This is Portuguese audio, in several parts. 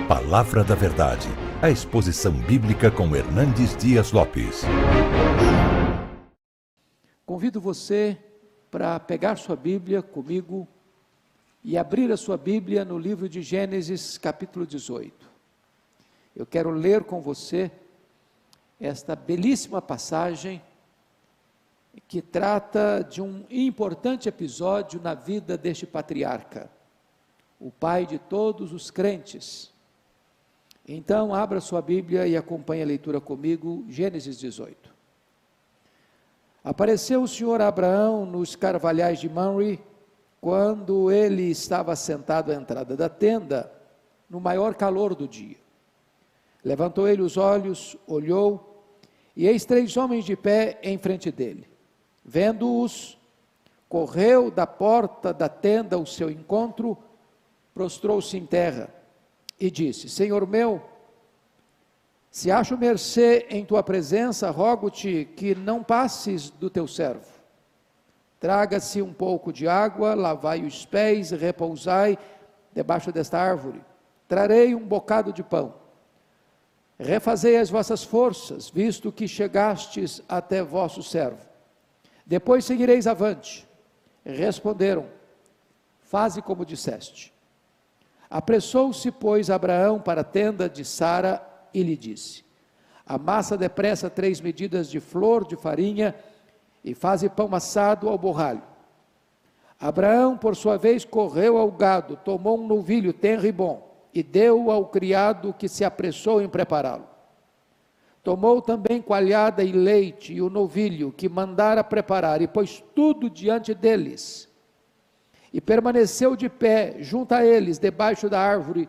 Palavra da Verdade, a exposição bíblica com Hernandes Dias Lopes. Convido você para pegar sua Bíblia comigo e abrir a sua Bíblia no livro de Gênesis, capítulo 18. Eu quero ler com você esta belíssima passagem que trata de um importante episódio na vida deste patriarca, o pai de todos os crentes. Então, abra sua Bíblia e acompanhe a leitura comigo, Gênesis 18. Apareceu o Senhor a Abraão nos carvalhais de Mamre, quando ele estava sentado à entrada da tenda, no maior calor do dia. Levantou ele os olhos, olhou, e eis 3 homens de pé em frente dele. Vendo-os, correu da porta da tenda ao seu encontro, prostrou-se em terra e disse: Senhor meu, se acho mercê em tua presença, rogo-te que não passes do teu servo. Traga-se um pouco de água, lavai os pés, repousai debaixo desta árvore. Trarei um bocado de pão. Refazei as vossas forças, visto que chegastes até vosso servo. Depois seguireis avante. Responderam: faze como disseste. Apressou-se, pois, Abraão para a tenda de Sara e lhe disse: amassa depressa 3 medidas de flor de farinha e faze pão assado ao borralho. Abraão, por sua vez, correu ao gado, tomou um novilho tenro e bom e deu ao criado que se apressou em prepará-lo. Tomou também coalhada e leite e o novilho que mandara preparar e pôs tudo diante deles. E permaneceu de pé junto a eles, debaixo da árvore,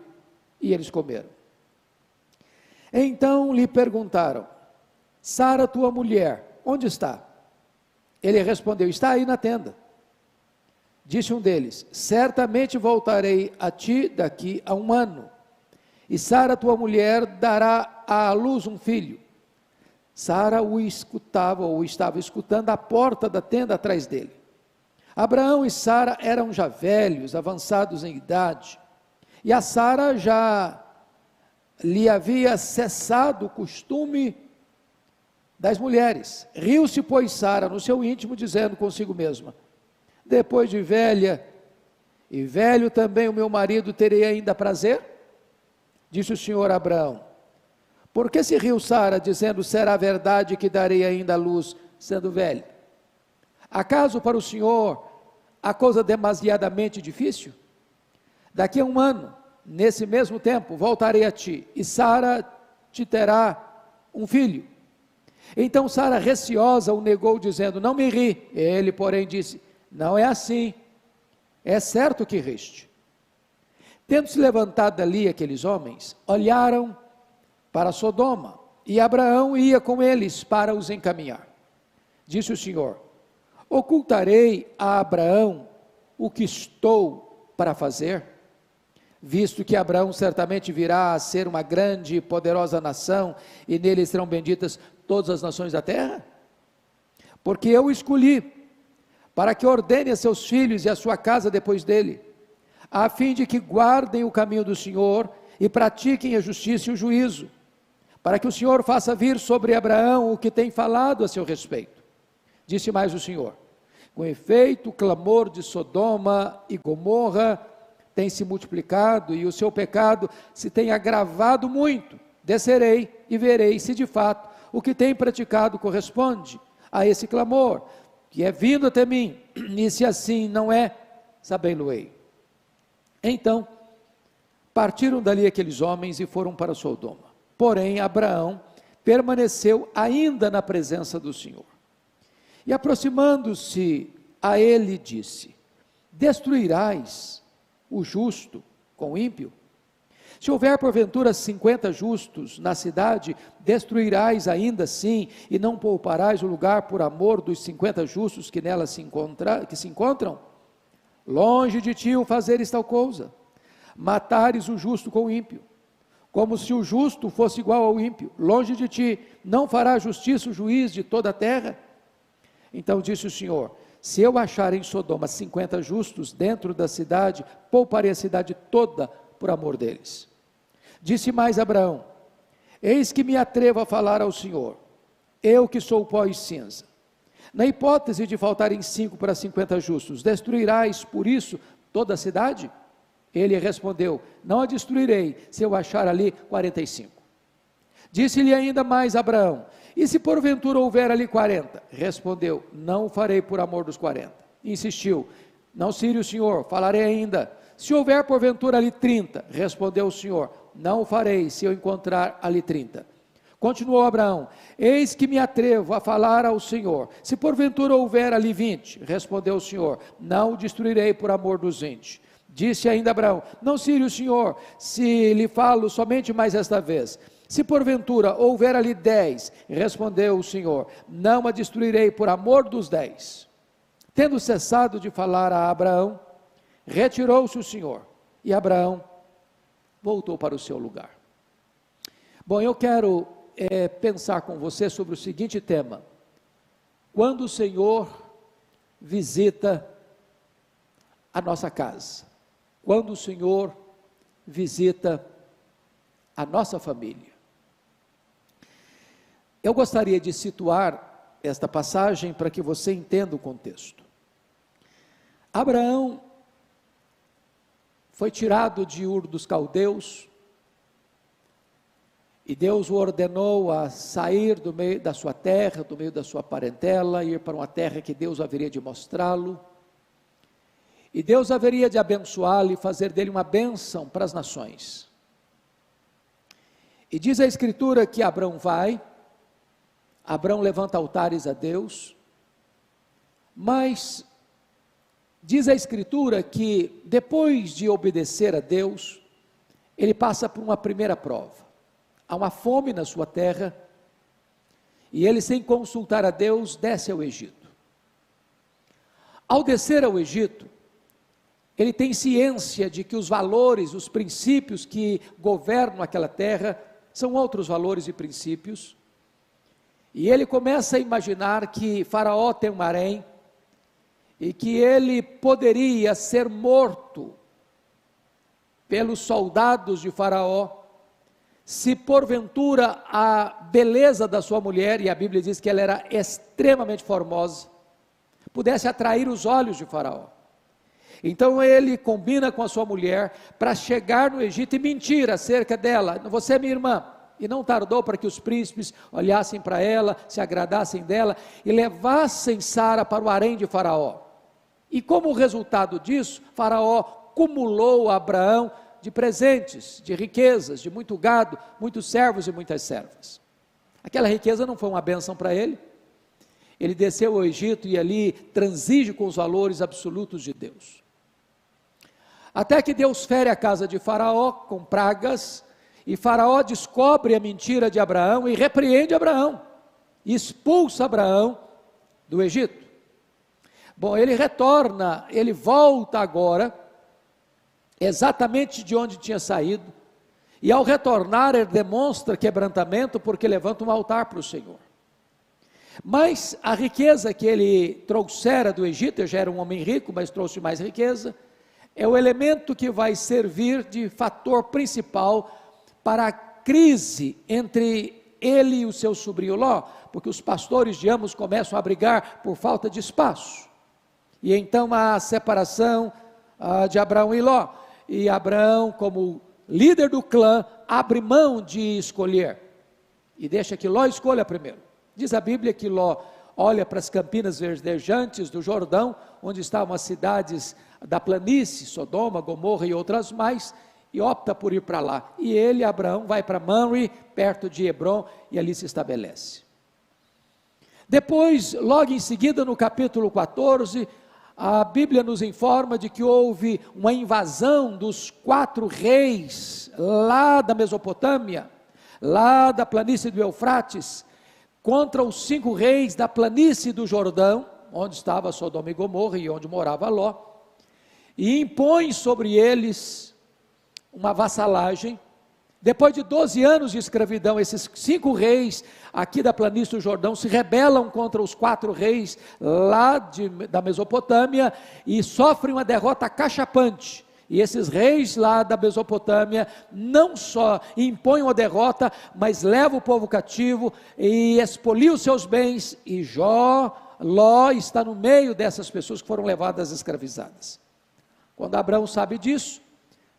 e eles comeram. Então lhe perguntaram: Sara, tua mulher, onde está? Ele respondeu: está aí na tenda. Disse um deles: certamente voltarei a ti daqui a 1 ano, e Sara, tua mulher, dará à luz um filho. Sara o escutava, ou estava escutando, à porta da tenda atrás dele. Abraão e Sara eram já velhos, avançados em idade, e a Sara já lhe havia cessado o costume das mulheres. Riu-se, pois, Sara no seu íntimo, dizendo consigo mesma: depois de velha, e velho também o meu marido, terei ainda prazer? Disse o Senhor a Abraão: por que se riu Sara, dizendo, será verdade que darei ainda a luz, sendo velha? Acaso para o Senhor a coisa demasiadamente difícil? Daqui a 1 ano, nesse mesmo tempo, voltarei a ti, e Sara te terá um filho. Então Sara, receosa, o negou, dizendo: não me ri. Ele, porém, disse: não é assim, é certo que riste. Tendo-se levantado dali aqueles homens, olharam para Sodoma, e Abraão ia com eles para os encaminhar. Disse o Senhor: ocultarei a Abraão o que estou para fazer? Visto que Abraão certamente virá a ser uma grande e poderosa nação, e nele serão benditas todas as nações da terra? Porque eu o escolhi para que ordene a seus filhos e a sua casa depois dele, a fim de que guardem o caminho do Senhor e pratiquem a justiça e o juízo, para que o Senhor faça vir sobre Abraão o que tem falado a seu respeito. Disse mais o Senhor: com efeito, o clamor de Sodoma e Gomorra tem se multiplicado e o seu pecado se tem agravado muito. Descerei e verei se de fato o que tem praticado corresponde a esse clamor que é vindo até mim, e se assim não é, sabei-lo-ei. Então partiram dali aqueles homens e foram para Sodoma. Porém Abraão permaneceu ainda na presença do Senhor. E aproximando-se a ele, disse: destruirás o justo com o ímpio? Se houver porventura 50 justos na cidade, destruirás ainda assim, e não pouparás o lugar por amor dos 50 justos que nela se encontram? Longe de ti o fazeres tal coisa, matares o justo com o ímpio, como se o justo fosse igual ao ímpio. Longe de ti, não fará justiça o juiz de toda a terra? Então disse o Senhor: se eu achar em Sodoma 50 justos dentro da cidade, pouparei a cidade toda por amor deles. Disse mais Abraão: eis que me atrevo a falar ao Senhor, eu que sou pó e cinza. Na hipótese de faltarem 5 para 50 justos, destruirás por isso toda a cidade? Ele respondeu: não a destruirei, se eu achar ali 45. Disse-lhe ainda mais Abraão: e se porventura houver ali 40? Respondeu: não o farei por amor dos 40. Insistiu: não cire o Senhor, falarei ainda. Se houver porventura ali 30, respondeu o Senhor: não o farei, se eu encontrar ali 30. Continuou Abraão: eis que me atrevo a falar ao Senhor, se porventura houver ali 20, respondeu o Senhor: não o destruirei por amor dos 20. Disse ainda Abraão: não cire o Senhor, se lhe falo somente mais esta vez. Se porventura houver ali 10, respondeu o Senhor: não a destruirei por amor dos 10. Tendo cessado de falar a Abraão, retirou-se o Senhor, e Abraão voltou para o seu lugar. Bom, eu quero pensar com você sobre o seguinte tema: quando o Senhor visita a nossa casa, quando o Senhor visita a nossa família. Eu gostaria de situar esta passagem para que você entenda o contexto. Abraão foi tirado de Ur dos Caldeus, e Deus o ordenou a sair do meio da sua terra, do meio da sua parentela, ir para uma terra que Deus haveria de mostrá-lo, e Deus haveria de abençoá-lo e fazer dele uma bênção para as nações. E diz a Escritura que Abraão vai, Abraão levanta altares a Deus, mas diz a Escritura que depois de obedecer a Deus, ele passa por uma primeira prova. Há uma fome na sua terra, e ele, sem consultar a Deus, desce ao Egito. Ao descer ao Egito, ele tem ciência de que os valores, os princípios que governam aquela terra, são outros valores e princípios, e ele começa a imaginar que Faraó tem um harém, e que ele poderia ser morto pelos soldados de Faraó, se porventura a beleza da sua mulher, e a Bíblia diz que ela era extremamente formosa, pudesse atrair os olhos de Faraó. Então ele combina com a sua mulher para chegar no Egito e mentir acerca dela: você é minha irmã. E não tardou para que os príncipes olhassem para ela, se agradassem dela e levassem Sara para o harém de Faraó. E como resultado disso, Faraó cumulou a Abraão de presentes, de riquezas, de muito gado, muitos servos e muitas servas. Aquela riqueza não foi uma bênção para ele. Ele desceu ao Egito e ali transige com os valores absolutos de Deus. Até que Deus fere a casa de Faraó com pragas, e Faraó descobre a mentira de Abraão e repreende Abraão, e expulsa Abraão do Egito. Bom, ele retorna, ele volta agora, exatamente de onde tinha saído, e ao retornar ele demonstra quebrantamento, porque levanta um altar para o Senhor. Mas a riqueza que ele trouxera do Egito, ele já era um homem rico, mas trouxe mais riqueza, é o elemento que vai servir de fator principal para a crise entre ele e o seu sobrinho Ló, porque os pastores de ambos começam a brigar por falta de espaço, e então há a separação de Abraão e Ló, e Abraão, como líder do clã, abre mão de escolher, e deixa que Ló escolha primeiro. Diz a Bíblia que Ló olha para as campinas verdejantes do Jordão, onde estavam as cidades da planície, Sodoma, Gomorra e outras mais, e opta por ir para lá. E ele, Abraão, vai para Mamre, perto de Hebrom, e ali se estabelece. Depois, logo em seguida, no capítulo 14, a Bíblia nos informa de que houve uma invasão dos 4 reis, lá da Mesopotâmia, lá da planície do Eufrates, contra os 5 reis da planície do Jordão, onde estava Sodoma e Gomorra e onde morava Ló, e impõe sobre eles uma vassalagem. Depois de 12 anos de escravidão, esses 5 reis aqui da planície do Jordão se rebelam contra os 4 reis lá da Mesopotâmia e sofrem uma derrota cachapante. E esses reis lá da Mesopotâmia não só impõem uma derrota, mas levam o povo cativo e expoliam os seus bens. E Ló está no meio dessas pessoas que foram levadas escravizadas. Quando Abraão sabe disso,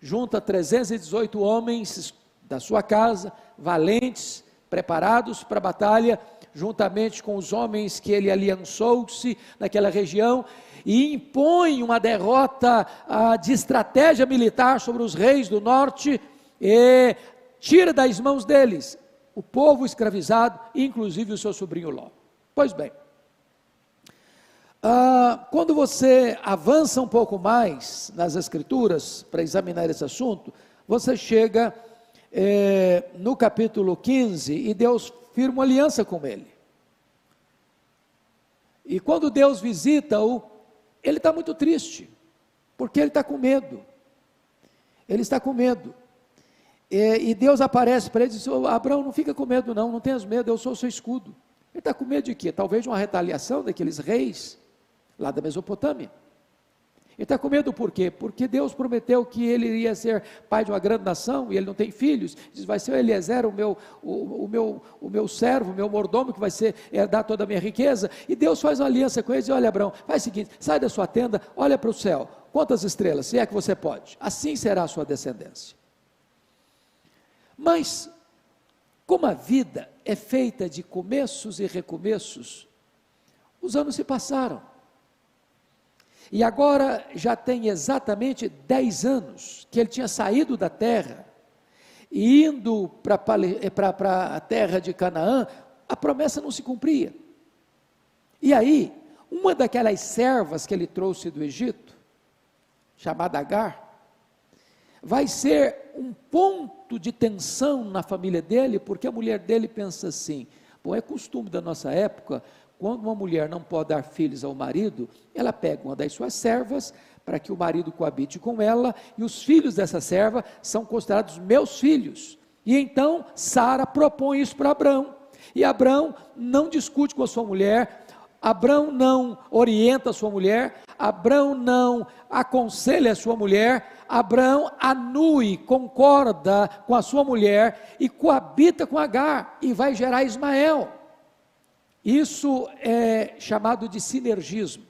junta 318 homens da sua casa, valentes, preparados para a batalha, juntamente com os homens que ele aliançou-se naquela região, e impõe uma derrota de estratégia militar sobre os reis do norte, e tira das mãos deles o povo escravizado, inclusive o seu sobrinho Ló. Pois bem, quando você avança um pouco mais nas escrituras, para examinar esse assunto, você chega no capítulo 15, e Deus firma uma aliança com ele. E quando Deus visita-o, ele está muito triste, porque ele está com medo. Ele está com medo. E Deus aparece para ele e diz: Abraão, não fica com medo não, não tenhas medo, eu sou o seu escudo. Ele está com medo de quê? Talvez de uma retaliação daqueles reis, lá da Mesopotâmia. Ele está com medo por quê? Porque Deus prometeu que ele iria ser pai de uma grande nação, e ele não tem filhos. Diz: vai ser o Eliezer, o meu servo, o meu mordomo, que vai herdar toda a minha riqueza. E Deus faz uma aliança com ele e diz: olha, Abraão, faz o seguinte, sai da sua tenda, olha para o céu, quantas estrelas, se é que você pode, assim será a sua descendência. Mas, como a vida é feita de começos e recomeços, os anos se passaram. E agora já tem exatamente 10 anos que ele tinha saído da terra e indo para a terra de Canaã. A promessa não se cumpria. E aí, uma daquelas servas que ele trouxe do Egito, chamada Agar, vai ser um ponto de tensão na família dele, porque a mulher dele pensa assim: bom, é costume da nossa época, quando uma mulher não pode dar filhos ao marido, ela pega uma das suas servas, para que o marido coabite com ela, e os filhos dessa serva são considerados meus filhos. E então Sara propõe isso para Abraão, e Abraão não discute com a sua mulher, Abraão não orienta a sua mulher, Abraão não aconselha a sua mulher, Abraão anui, concorda com a sua mulher, e coabita com Agar, e vai gerar Ismael. Isso é chamado de sinergismo.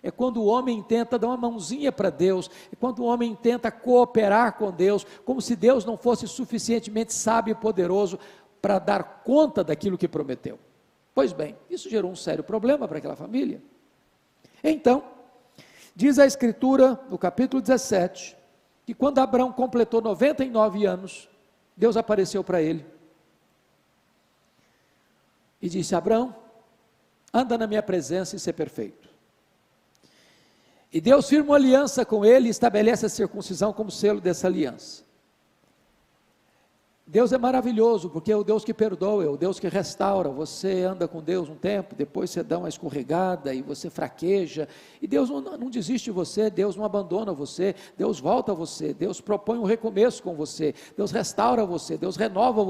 É quando o homem tenta dar uma mãozinha para Deus, é quando o homem tenta cooperar com Deus, como se Deus não fosse suficientemente sábio e poderoso para dar conta daquilo que prometeu. Pois bem, isso gerou um sério problema para aquela família. Então, diz a Escritura, no capítulo 17, que quando Abraão completou 99 anos, Deus apareceu para ele e disse: Abraão, anda na minha presença e ser perfeito. E Deus firma uma aliança com ele e estabelece a circuncisão como selo dessa aliança. Deus é maravilhoso, porque é o Deus que perdoa, é o Deus que restaura. Você anda com Deus um tempo, depois você dá uma escorregada e você fraqueja, e Deus não desiste de você, Deus não abandona você, Deus volta a você, Deus propõe um recomeço com você, Deus restaura você, Deus renova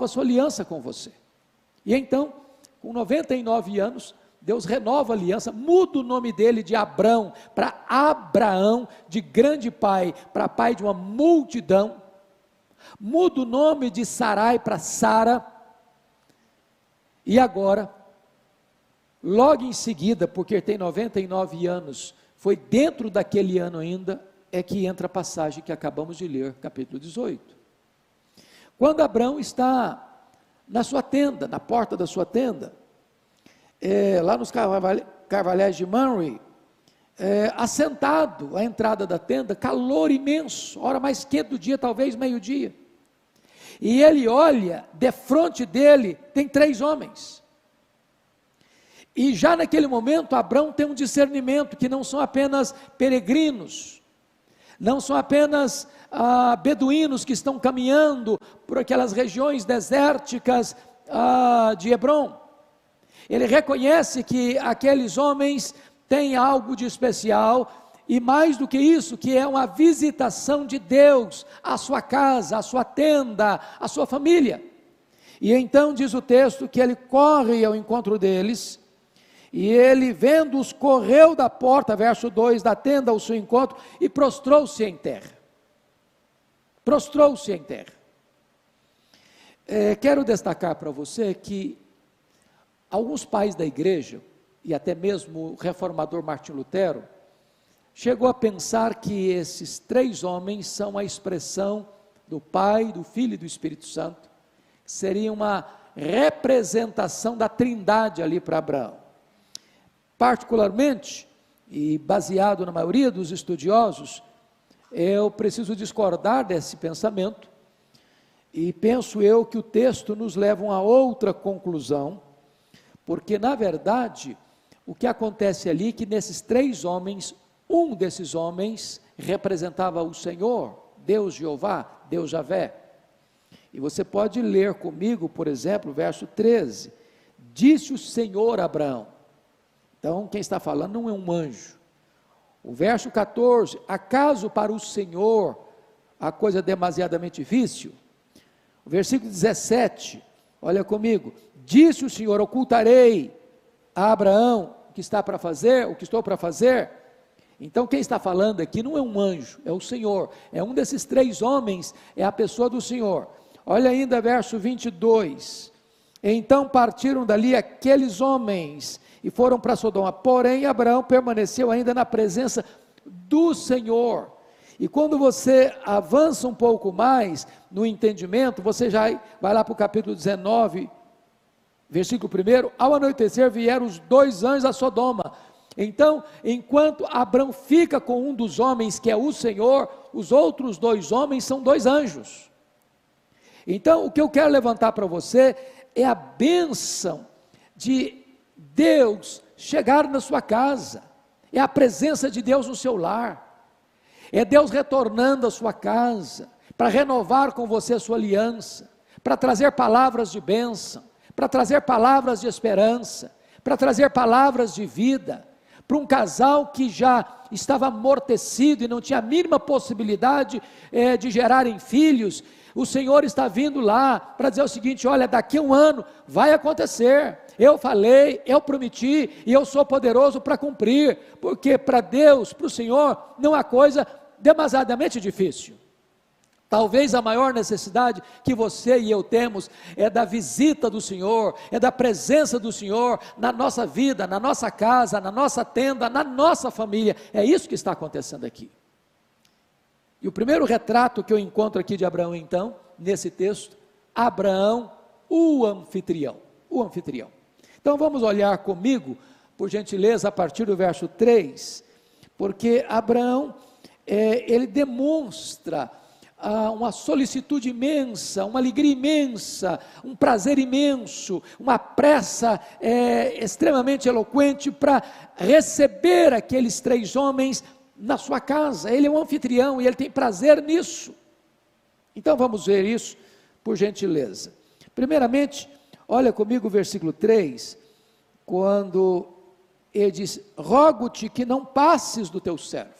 a sua aliança com você. E então, com 99 anos, Deus renova a aliança, muda o nome dele de Abrão para Abraão, de grande pai para pai de uma multidão, muda o nome de Sarai para Sara, e agora, logo em seguida, porque tem 99 anos, foi dentro daquele ano ainda, é que entra a passagem que acabamos de ler, capítulo 18. Quando Abrão está na sua tenda, na porta da sua tenda, lá nos carvalhais de Mamre, assentado à entrada da tenda, calor imenso, hora mais quente do dia, talvez meio-dia, e ele olha, defronte dele tem 3 homens, e já naquele momento Abrão tem um discernimento, que não são apenas peregrinos, não são apenas beduínos que estão caminhando por aquelas regiões desérticas de Hebrom. Ele reconhece que aqueles homens têm algo de especial, e mais do que isso, que é uma visitação de Deus à sua casa, à sua tenda, à sua família. E então diz o texto que ele corre ao encontro deles, E ele, vendo-os, correu da porta, verso 2, da tenda ao seu encontro, e prostrou-se em terra. Prostrou-se em terra. Quero destacar para você que alguns pais da igreja, e até mesmo o reformador Martim Lutero, chegou a pensar que esses 3 homens são a expressão do Pai, do Filho e do Espírito Santo, que seria uma representação da Trindade ali para Abraão. Particularmente, e baseado na maioria dos estudiosos, eu preciso discordar desse pensamento, e penso eu que o texto nos leva a outra conclusão, porque na verdade, o que acontece ali é que nesses 3 homens, um desses homens representava o Senhor, Deus Jeová, Deus Javé. E você pode ler comigo, por exemplo, o verso 13, disse o Senhor a Abraão. Então, quem está falando não é um anjo. O verso 14, acaso para o Senhor a coisa é demasiadamente difícil? O versículo 17, olha comigo, disse o Senhor, ocultarei a Abraão o que está para fazer, o que estou para fazer? Então, quem está falando aqui não é um anjo, é o Senhor, é um desses 3 homens, é a pessoa do Senhor. Olha ainda verso 22, então partiram dali aqueles homens, e foram para Sodoma, porém Abraão permaneceu ainda na presença do Senhor. E quando você avança um pouco mais no entendimento, você já vai lá para o capítulo 19, versículo 1, ao anoitecer vieram os 2 anjos a Sodoma. Então, enquanto Abraão fica com um dos homens, que é o Senhor, os outros 2 homens são 2 anjos. Então, o que eu quero levantar para você é a bênção de Deus chegar na sua casa, é a presença de Deus no seu lar, é Deus retornando à sua casa, para renovar com você a sua aliança, para trazer palavras de bênção, para trazer palavras de esperança, para trazer palavras de vida, para um casal que já estava amortecido e não tinha a mínima possibilidade de gerarem filhos. O Senhor está vindo lá para dizer o seguinte: olha, daqui a 1 ano vai acontecer, eu falei, eu prometi, e eu sou poderoso para cumprir, porque para Deus, para o Senhor, não há coisa demasiadamente difícil. Talvez a maior necessidade que você e eu temos é da visita do Senhor, é da presença do Senhor na nossa vida, na nossa casa, na nossa tenda, na nossa família. É isso que está acontecendo aqui. E o primeiro retrato que eu encontro aqui de Abraão, então, nesse texto, Abraão, o anfitrião. O anfitrião. Então vamos olhar comigo, por gentileza, a partir do verso 3, porque Abraão, ele demonstra uma solicitude imensa, uma alegria imensa, um prazer imenso, uma pressa extremamente eloquente para receber aqueles 3 homens na sua casa. Ele é um anfitrião e ele tem prazer nisso. Então vamos ver isso, por gentileza. Primeiramente, olha comigo o versículo 3, quando ele diz: rogo-te que não passes do teu servo,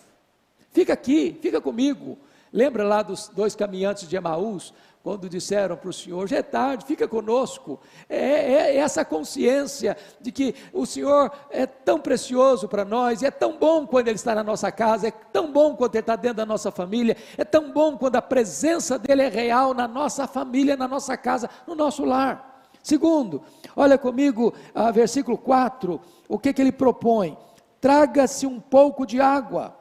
fica aqui, fica comigo. Lembra lá dos 2 caminhantes de Emaús, quando disseram para o Senhor: já é tarde, fica conosco. É essa consciência de que o Senhor é tão precioso para nós, e é tão bom quando Ele está na nossa casa, é tão bom quando Ele está dentro da nossa família, é tão bom quando a presença dEle é real na nossa família, na nossa casa, no nosso lar. Segundo, olha comigo, versículo 4, o que Ele propõe? Traga-se um pouco de água.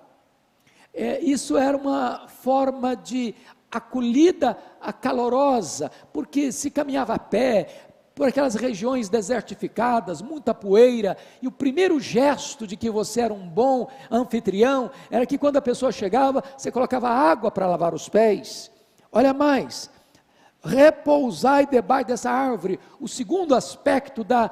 Isso era uma forma de acolhida calorosa, porque se caminhava a pé, por aquelas regiões desertificadas, muita poeira, e o primeiro gesto de que você era um bom anfitrião, era que quando a pessoa chegava, você colocava água para lavar os pés. Olha mais, repousai debaixo dessa árvore. O segundo aspecto da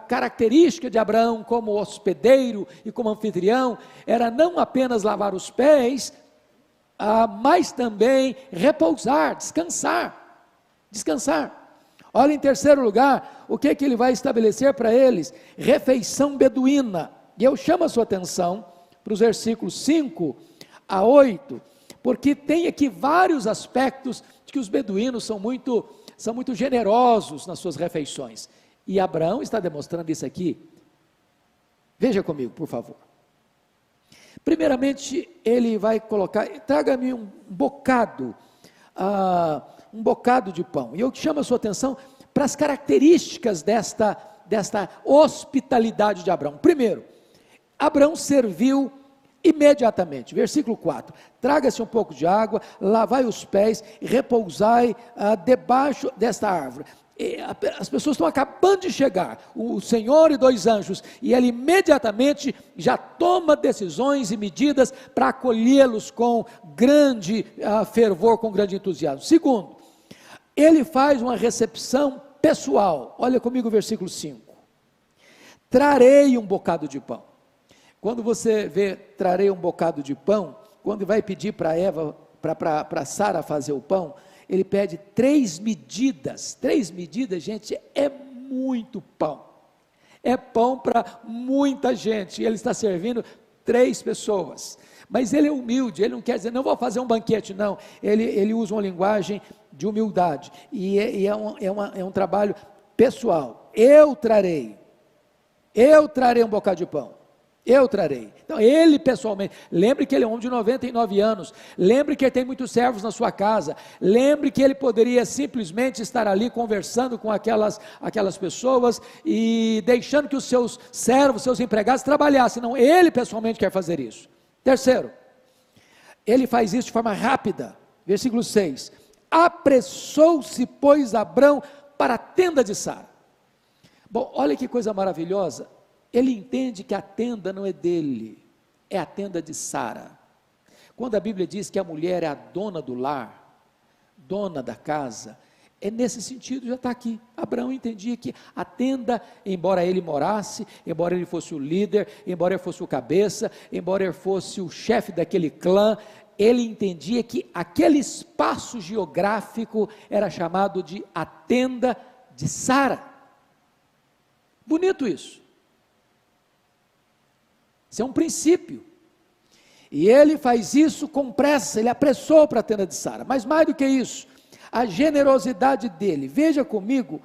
característica de Abraão como hospedeiro e como anfitrião, era não apenas lavar os pés, mas também repousar, descansar. Olha, em terceiro lugar, o que ele vai estabelecer para eles? Refeição beduína. E eu chamo a sua atenção para os versículos 5 a 8, porque tem aqui vários aspectos de que os beduínos são muito generosos nas suas refeições. E Abraão está demonstrando isso aqui Veja comigo, por favor. Primeiramente, ele vai colocar, traga-me um bocado de pão. E eu chamo a sua atenção para as características desta hospitalidade de Abraão. Primeiro, Abraão serviu imediatamente. Versículo 4: traga-se um pouco de água, lavai os pés e repousai debaixo desta árvore. As pessoas estão acabando de chegar, o Senhor e 2 anjos, e ele imediatamente já toma decisões e medidas para acolhê-los com grande fervor, com grande entusiasmo. Segundo, ele faz uma recepção pessoal. Olha comigo o versículo 5: trarei um bocado de pão. Quando você vê trarei um bocado de pão, quando vai pedir para Eva, para Sara fazer o pão, ele pede 3 medidas. 3 medidas, gente, é muito pão. É pão para muita gente. Ele está servindo 3 pessoas. Mas ele é humilde, ele não quer dizer, não vou fazer um banquete, não. Ele usa uma linguagem de humildade. E é um trabalho pessoal. Eu trarei um bocado de pão. Eu trarei. Então, ele pessoalmente, lembre que ele é um homem de 99 anos, lembre que ele tem muitos servos na sua casa, lembre que ele poderia simplesmente estar ali conversando com aquelas pessoas e deixando que os seus servos, seus empregados trabalhassem. Não, ele pessoalmente quer fazer isso. Terceiro, ele faz isso de forma rápida. Versículo 6: apressou-se, pois, Abrão para a tenda de Sara. Bom, olha que coisa maravilhosa. Ele entende que a tenda não é dele, é a tenda de Sara. Quando a Bíblia diz que a mulher é a dona do lar, dona da casa, é nesse sentido, já está aqui. Abraão entendia que a tenda, embora ele morasse, embora ele fosse o líder, embora ele fosse o cabeça, embora ele fosse o chefe daquele clã, ele entendia que aquele espaço geográfico era chamado de a tenda de Sara. Bonito isso. Isso é um princípio, e ele faz isso com pressa, ele apressou para a tenda de Sara. Mas mais do que isso, a generosidade dele. Veja comigo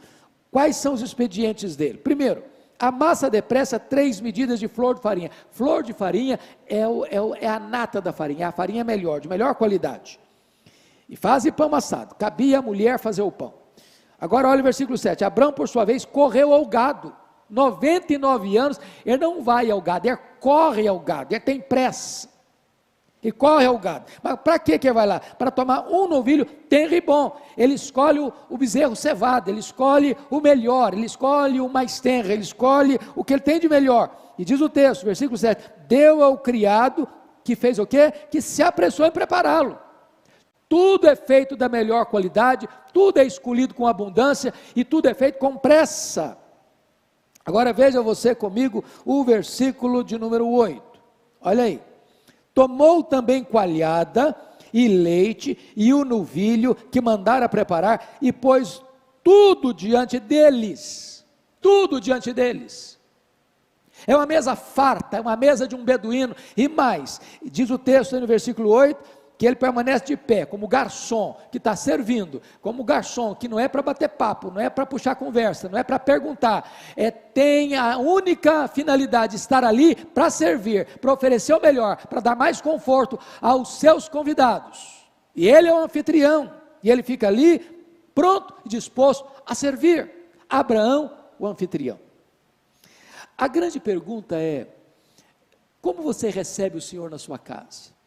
quais são os expedientes dele. Primeiro, amassa depressa 3 medidas de flor de farinha. Flor de farinha é a nata da farinha, a farinha melhor, de melhor qualidade. E faz pão amassado. Cabia a mulher fazer o pão. Agora olha o versículo 7, Abrão por sua vez correu ao gado, 99 anos, ele não vai ao gado, ele corre ao gado, ele tem pressa, ele corre ao gado. Mas para que ele vai lá? Para tomar um novilho tenro e bom. Ele escolhe o bezerro cevado, ele escolhe o melhor, ele escolhe o mais tenro, ele escolhe o que ele tem de melhor. E diz o texto, versículo 7, deu ao criado, que fez o quê? Que se apressou em prepará-lo. Tudo é feito da melhor qualidade, tudo é escolhido com abundância, e tudo é feito com pressa. Agora veja você comigo o versículo de número 8, olha aí: tomou também coalhada e leite e o novilho que mandara preparar, e pôs tudo diante deles, é uma mesa farta, é uma mesa de um beduíno, e mais, diz o texto aí no versículo 8, que ele permanece de pé, como garçom, que está servindo, como garçom, que não é para bater papo, não é para puxar conversa, não é para perguntar, tem a única finalidade de estar ali para servir, para oferecer o melhor, para dar mais conforto aos seus convidados, e ele é o anfitrião, e ele fica ali, pronto e disposto a servir. Abraão, o anfitrião. A grande pergunta é, como você recebe o Senhor na sua casa?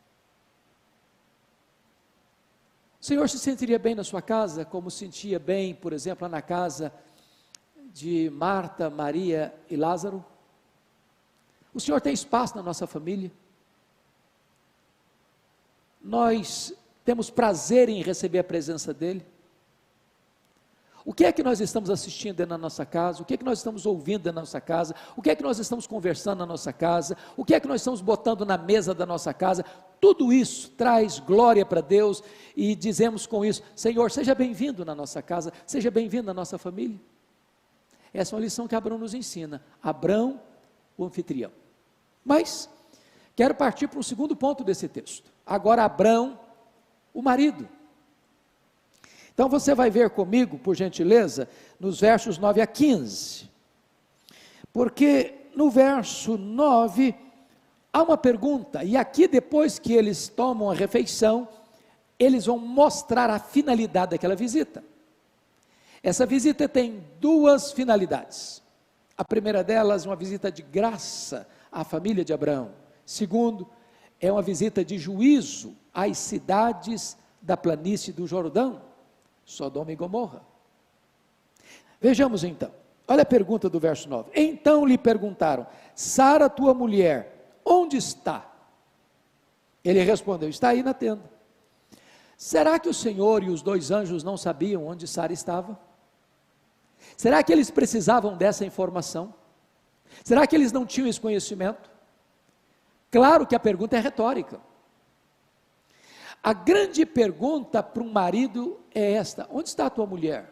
O Senhor se sentiria bem na sua casa, como sentia bem, por exemplo, lá na casa de Marta, Maria e Lázaro? O Senhor tem espaço na nossa família? Nós temos prazer em receber a presença dEle? O que é que nós estamos assistindo dentro da nossa casa? O que é que nós estamos ouvindo dentro da nossa casa? O que é que nós estamos conversando na nossa casa? O que é que nós estamos botando na mesa da nossa casa? Tudo isso traz glória para Deus, e dizemos com isso: Senhor, seja bem-vindo na nossa casa, seja bem-vindo na nossa família. Essa é uma lição que Abrão nos ensina. Abrão, o anfitrião. Mas, quero partir para o segundo ponto desse texto. Agora Abrão, o marido. Então você vai ver comigo, por gentileza, nos versos 9 a 15, porque no verso 9, há uma pergunta, e aqui depois que eles tomam a refeição, eles vão mostrar a finalidade daquela visita. Essa visita tem duas finalidades. A primeira delas, uma visita de graça à família de Abraão. Segundo, é uma visita de juízo às cidades da planície do Jordão, Sodoma e Gomorra. Vejamos então, olha a pergunta do verso 9. Então lhe perguntaram: Sara, tua mulher, onde está? Ele respondeu: está aí na tenda. Será que o Senhor e os dois anjos não sabiam onde Sara estava? Será que eles precisavam dessa informação? Será que eles não tinham esse conhecimento? Claro que a pergunta é retórica. A grande pergunta para um marido é esta: onde está a tua mulher?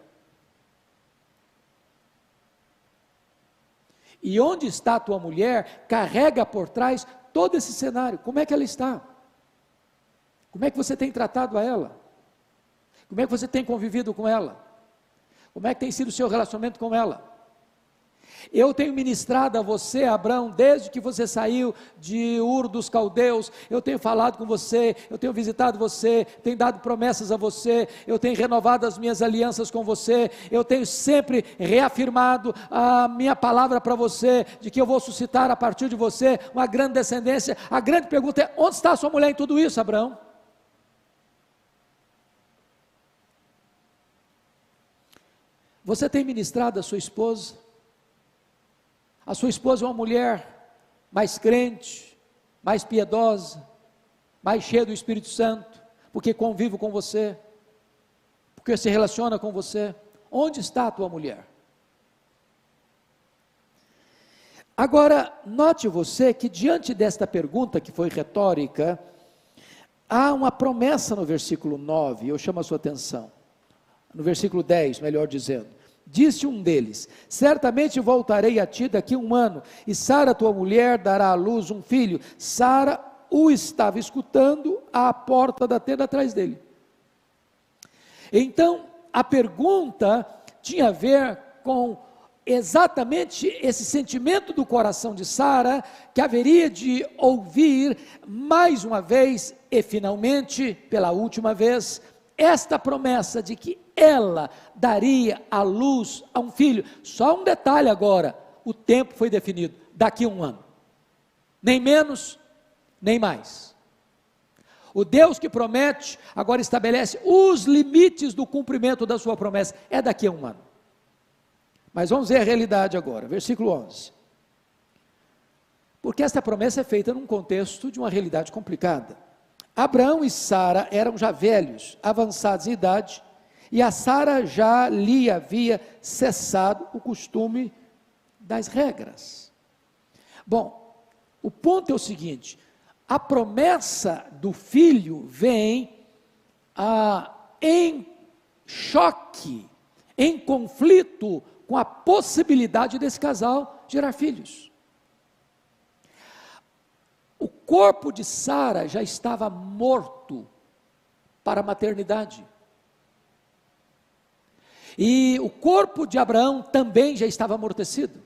E onde está a tua mulher carrega por trás todo esse cenário. Como é que ela está? Como é que você tem tratado a ela? Como é que você tem convivido com ela? Como é que tem sido o seu relacionamento com ela? Eu tenho ministrado a você, Abraão, desde que você saiu de Ur dos Caldeus. Eu tenho falado com você, eu tenho visitado você, tenho dado promessas a você, eu tenho renovado as minhas alianças com você, eu tenho sempre reafirmado a minha palavra para você, de que eu vou suscitar a partir de você uma grande descendência. A grande pergunta é: onde está a sua mulher em tudo isso, Abraão? Você tem ministrado a sua esposa? A sua esposa é uma mulher mais crente, mais piedosa, mais cheia do Espírito Santo, porque convive com você, porque se relaciona com você. Onde está a tua mulher? Agora, note você que diante desta pergunta, que foi retórica, há uma promessa no versículo 9, eu chamo a sua atenção. No versículo 10, melhor dizendo: disse um deles: certamente voltarei a ti daqui a um ano, e Sara tua mulher dará à luz um filho. Sara o estava escutando à porta da tenda atrás dele. Então, a pergunta tinha a ver com exatamente esse sentimento do coração de Sara, que haveria de ouvir mais uma vez, e finalmente, pela última vez, esta promessa de que ela daria à luz a um filho. Só um detalhe agora: o tempo foi definido, daqui a um ano, nem menos, nem mais. O Deus que promete, agora estabelece os limites do cumprimento da sua promessa, é daqui a um ano. Mas vamos ver a realidade agora, versículo 11. Porque esta promessa é feita num contexto de uma realidade complicada. Abraão e Sara eram já velhos, avançados em idade, e a Sara já lhe havia cessado o costume das regras. Bom, o ponto é o seguinte: a promessa do filho vem em choque, em conflito com a possibilidade desse casal gerar filhos. O corpo de Sara já estava morto para a maternidade. E o corpo de Abraão também já estava amortecido.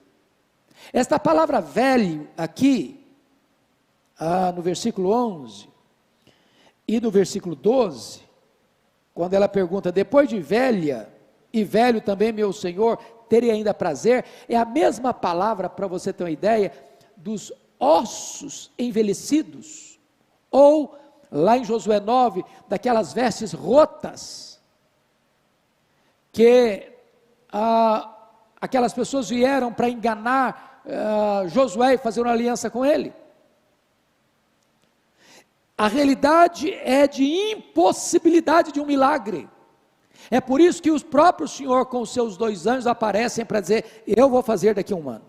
Esta palavra velho aqui, no versículo 11 e no versículo 12, quando ela pergunta: depois de velha e velho também meu Senhor, terei ainda prazer, é a mesma palavra, para você ter uma ideia, dos ossos envelhecidos, ou lá em Josué 9, daquelas vestes rotas, que aquelas pessoas vieram para enganar Josué e fazer uma aliança com ele. A realidade é de impossibilidade de um milagre. É por isso que o próprio Senhor com os seus dois anjos aparecem para dizer: eu vou fazer daqui a um ano.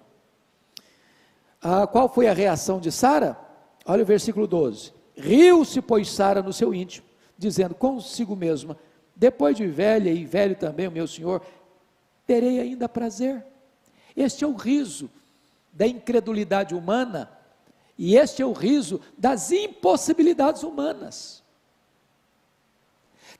Qual foi a reação de Sara? Olha o versículo 12. Riu-se, pois, Sara no seu íntimo, dizendo consigo mesma: depois de velha e velho também o meu Senhor, terei ainda prazer. Este é o riso da incredulidade humana, e este é o riso das impossibilidades humanas.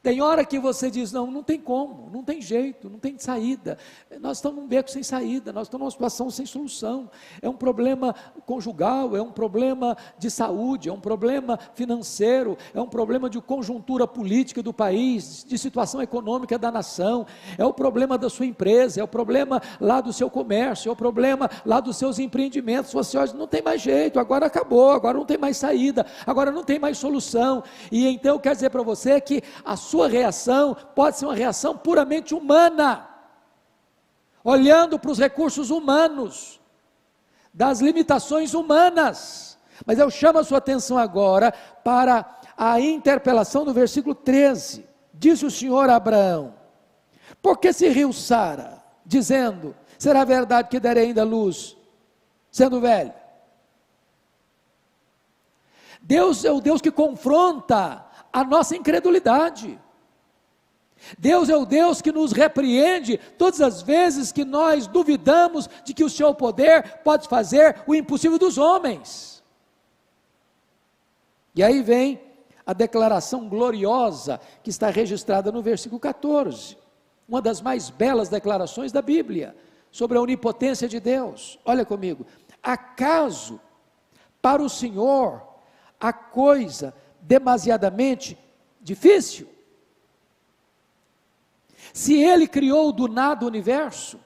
Tem hora que você diz, não tem como, não tem jeito, não tem saída, nós estamos num beco sem saída, nós estamos numa situação sem solução, é um problema conjugal, é um problema de saúde, é um problema financeiro, é um problema de conjuntura política do país, de situação econômica da nação, é o problema da sua empresa, é o problema lá do seu comércio, é o problema lá dos seus empreendimentos. Você olha, não tem mais jeito, agora acabou, agora não tem mais saída, agora não tem mais solução. E então eu quero dizer para você que a sua reação pode ser uma reação puramente humana, olhando para os recursos humanos, das limitações humanas. Mas eu chamo a sua atenção agora para a interpelação do versículo 13. Disse o Senhor a Abraão: por que se riu Sara, dizendo, será verdade que darei ainda luz, sendo velho? Deus é o Deus que confronta a nossa incredulidade. Deus é o Deus que nos repreende todas as vezes que nós duvidamos de que o seu poder pode fazer o impossível dos homens. E aí vem a declaração gloriosa que está registrada no versículo 14, uma das mais belas declarações da Bíblia, sobre a onipotência de Deus. Olha comigo: acaso para o Senhor a coisa demasiadamente difícil? Se Ele criou do nada o universo,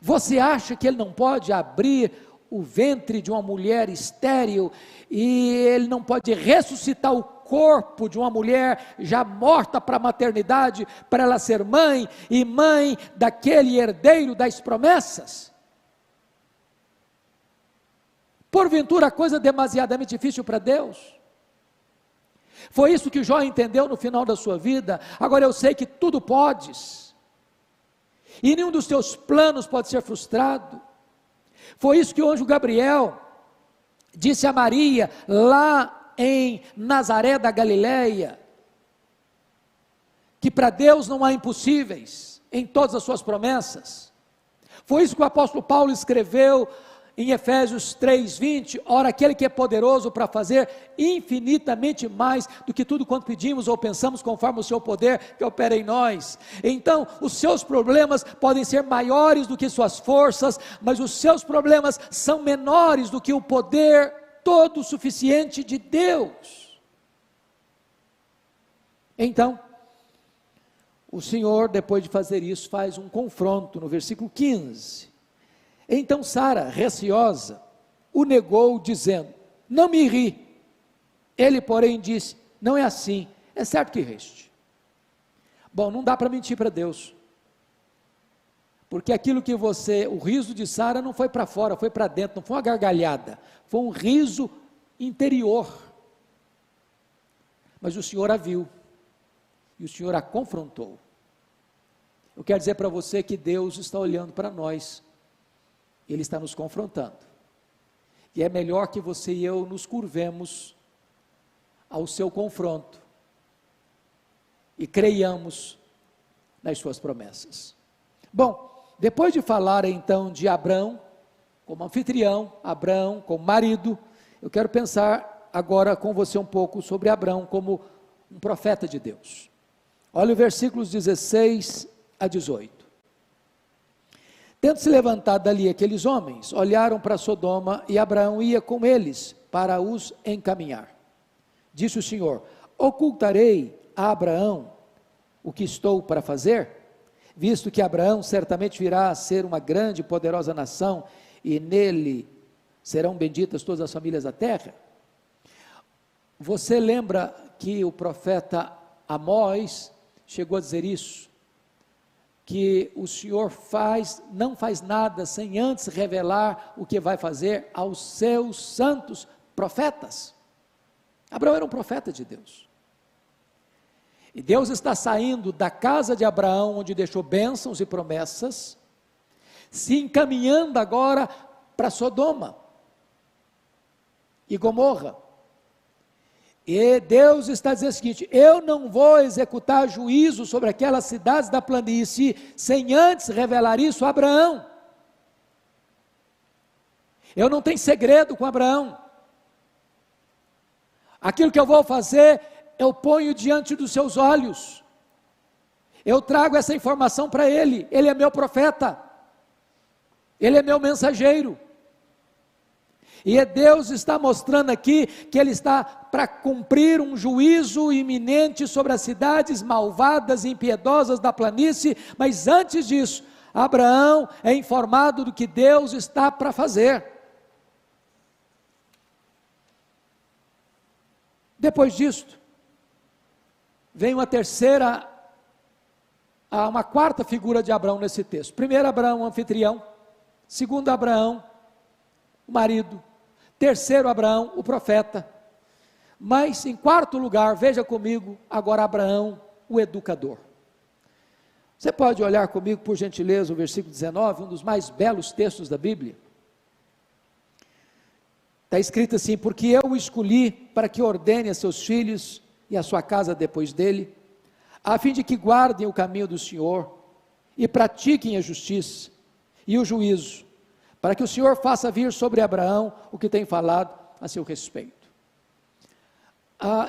você acha que Ele não pode abrir o ventre de uma mulher estéril, e Ele não pode ressuscitar o corpo de uma mulher já morta para a maternidade, para ela ser mãe, e mãe daquele herdeiro das promessas? Porventura a coisa demasiadamente difícil para Deus? Foi isso que Jó entendeu no final da sua vida. Agora eu sei que tudo podes, e nenhum dos teus planos pode ser frustrado. Foi isso que o anjo Gabriel disse a Maria, lá em Nazaré da Galileia, que para Deus não há impossíveis em todas as suas promessas. Foi isso que o apóstolo Paulo escreveu em Efésios 3:20, ora aquele que é poderoso para fazer infinitamente mais do que tudo quanto pedimos ou pensamos, conforme o seu poder que opera em nós. Então, os seus problemas podem ser maiores do que suas forças, mas os seus problemas são menores do que o poder todo suficiente de Deus. Então, o Senhor, depois de fazer isso, faz um confronto no versículo 15. Então Sara, receosa, o negou, dizendo, não me ri. Ele, porém, disse, não é assim, é certo que riste. Bom, não dá para mentir para Deus, porque aquilo que o riso de Sara não foi para fora, foi para dentro, não foi uma gargalhada, foi um riso interior. Mas o Senhor a viu, e o Senhor a confrontou. Eu quero dizer para você que Deus está olhando para nós, Ele está nos confrontando, e é melhor que você e eu nos curvemos ao seu confronto, e creiamos nas suas promessas. Bom, depois de falar então de Abrão, como anfitrião, Abrão como marido, eu quero pensar agora com você um pouco sobre Abrão como um profeta de Deus. Olha os versículos 16 a 18. Tendo se levantado dali aqueles homens, olharam para Sodoma, e Abraão ia com eles para os encaminhar. Disse o Senhor, ocultarei a Abraão o que estou para fazer? Visto que Abraão certamente virá a ser uma grande e poderosa nação, e nele serão benditas todas as famílias da terra. Você lembra que o profeta Amós chegou a dizer isso? Que o Senhor não faz nada sem antes revelar o que vai fazer aos seus santos profetas. Abraão era um profeta de Deus, e Deus está saindo da casa de Abraão, onde deixou bênçãos e promessas, se encaminhando agora para Sodoma e Gomorra. E Deus está dizendo o seguinte, eu não vou executar juízo sobre aquelas cidades da planície, sem antes revelar isso a Abraão. Eu não tenho segredo com Abraão. Aquilo que eu vou fazer eu ponho diante dos seus olhos, eu trago essa informação para ele é meu profeta, ele é meu mensageiro, e Deus está mostrando aqui que ele está para cumprir um juízo iminente sobre as cidades malvadas e impiedosas da planície, mas antes disso, Abraão é informado do que Deus está para fazer. Depois disto, vem uma quarta figura de Abraão nesse texto. Primeiro, Abraão, o anfitrião. Segundo, Abraão, o marido. Terceiro, Abraão, o profeta. Mas, em quarto lugar, veja comigo, agora Abraão, o educador. Você pode olhar comigo, por gentileza, o versículo 19, um dos mais belos textos da Bíblia. Está escrito assim: porque eu o escolhi para que ordene a seus filhos e a sua casa depois dele, a fim de que guardem o caminho do Senhor e pratiquem a justiça e o juízo, para que o Senhor faça vir sobre Abraão o que tem falado a seu respeito.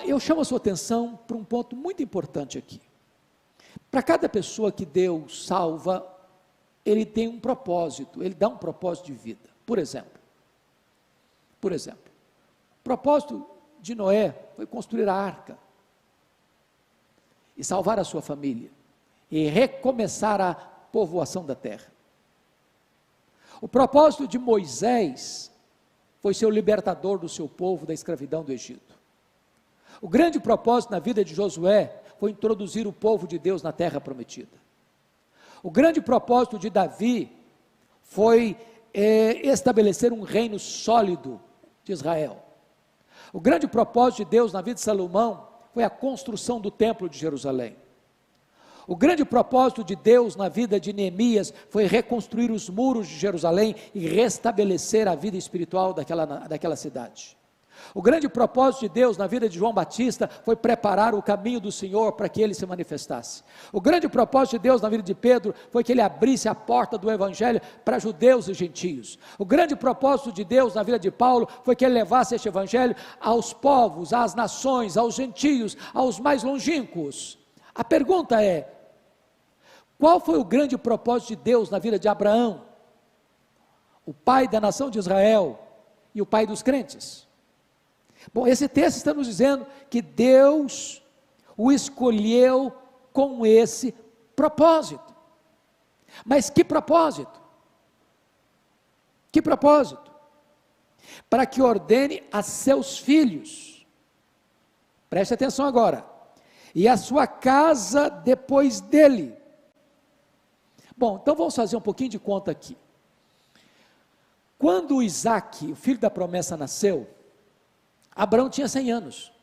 Eu chamo a sua atenção para um ponto muito importante aqui. Para cada pessoa que Deus salva, ele tem um propósito, ele dá um propósito de vida. Por exemplo, o propósito de Noé foi construir a arca, e salvar a sua família, e recomeçar a povoação da terra. O propósito de Moisés foi ser o libertador do seu povo da escravidão do Egito. O grande propósito na vida de Josué foi introduzir o povo de Deus na terra prometida. O grande propósito de Davi foi estabelecer um reino sólido de Israel. O grande propósito de Deus na vida de Salomão foi a construção do templo de Jerusalém. O grande propósito de Deus na vida de Neemias foi reconstruir os muros de Jerusalém e restabelecer a vida espiritual daquela cidade. O grande propósito de Deus na vida de João Batista foi preparar o caminho do Senhor para que ele se manifestasse. O grande propósito de Deus na vida de Pedro foi que ele abrisse a porta do Evangelho para judeus e gentios. O grande propósito de Deus na vida de Paulo foi que ele levasse este Evangelho aos povos, às nações, aos gentios, aos mais longínquos. A pergunta é: qual foi o grande propósito de Deus na vida de Abraão, o pai da nação de Israel e o pai dos crentes? Bom, esse texto está nos dizendo que Deus o escolheu com esse propósito. Mas que propósito? Que propósito? Para que ordene a seus filhos, preste atenção agora, e a sua casa depois dele. Bom, então vamos fazer um pouquinho de conta aqui. Quando Isaac, o filho da promessa, nasceu, Abraão tinha 100 anos.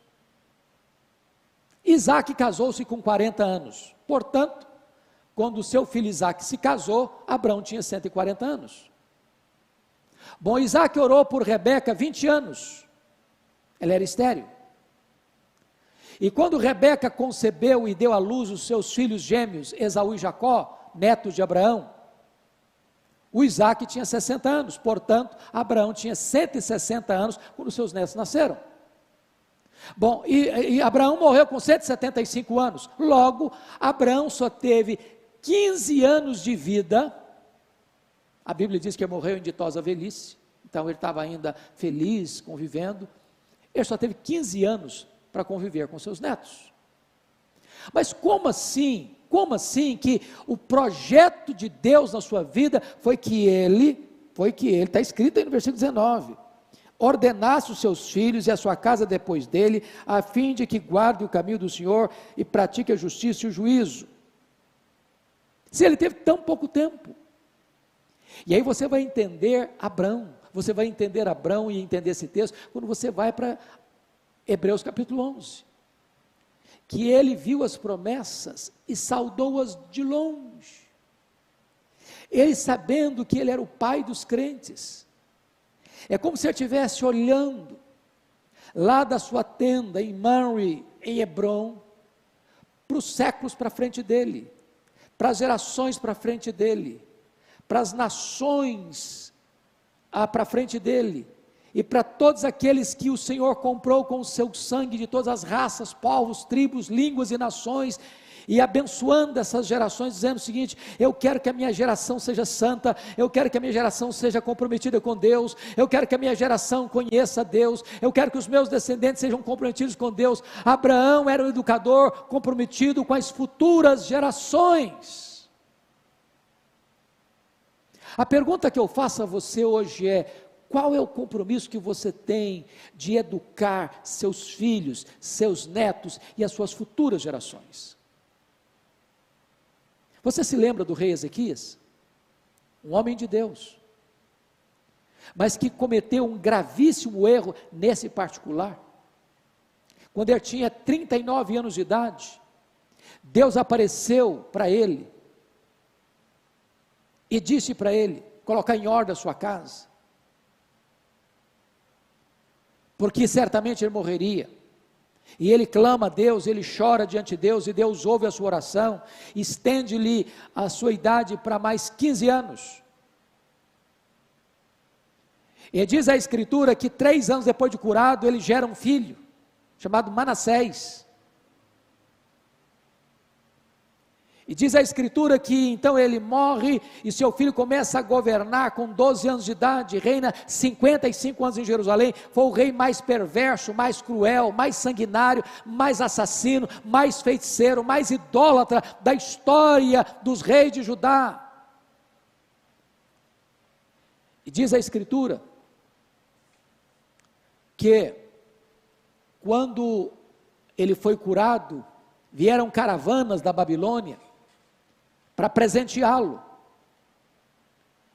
Isaac casou-se com 40 anos. Portanto, quando o seu filho Isaac se casou, Abraão tinha 140 anos. Bom, Isaac orou por Rebeca 20 anos. Ela era estéril. E quando Rebeca concebeu e deu à luz os seus filhos gêmeos, Esaú e Jacó, netos de Abraão, o Isaac tinha 60 anos, portanto, Abraão tinha 160 anos quando seus netos nasceram. Bom, e Abraão morreu com 175 anos, logo, Abraão só teve 15 anos de vida. A Bíblia diz que ele morreu em ditosa velhice, então ele estava ainda feliz, convivendo. Ele só teve 15 anos para conviver com seus netos. Mas como assim que o projeto de Deus na sua vida foi que ele, está escrito aí no versículo 19, ordenasse os seus filhos e a sua casa depois dele, a fim de que guarde o caminho do Senhor e pratique a justiça e o juízo? Se ele teve tão pouco tempo. E aí você vai entender Abraão e entender esse texto, quando você vai para Hebreus capítulo 11. Que ele viu as promessas e saudou-as de longe. Ele sabendo que ele era o pai dos crentes. É como se ele estivesse olhando lá da sua tenda em Mamre, em Hebron, para os séculos para frente dele, para as gerações para frente dele, para as nações para frente dele. e para todos aqueles que o Senhor comprou com o seu sangue, de todas as raças, povos, tribos, línguas e nações, e abençoando essas gerações, dizendo o seguinte: eu quero que a minha geração seja santa, eu quero que a minha geração seja comprometida com Deus, eu quero que a minha geração conheça Deus, eu quero que os meus descendentes sejam comprometidos com Deus. Abraão era um educador comprometido com as futuras gerações. A pergunta que eu faço a você hoje é: qual é o compromisso que você tem de educar seus filhos, seus netos e as suas futuras gerações? Você se lembra do rei Ezequias? Um homem de Deus, mas que cometeu um gravíssimo erro nesse particular. Quando ele tinha 39 anos de idade, Deus apareceu para ele e disse para ele colocar em ordem a sua casa, porque certamente ele morreria. E ele clama a Deus, ele chora diante de Deus, e Deus ouve a sua oração, estende-lhe a sua idade para mais 15 anos. E diz a Escritura que 3 anos depois de curado, ele gera um filho, chamado Manassés. E diz a Escritura que então ele morre, e seu filho começa a governar com 12 anos de idade, reina 55 anos em Jerusalém. Foi o rei mais perverso, mais cruel, mais sanguinário, mais assassino, mais feiticeiro, mais idólatra da história dos reis de Judá. E diz a Escritura que quando ele foi curado, vieram caravanas da Babilônia para presenteá-lo,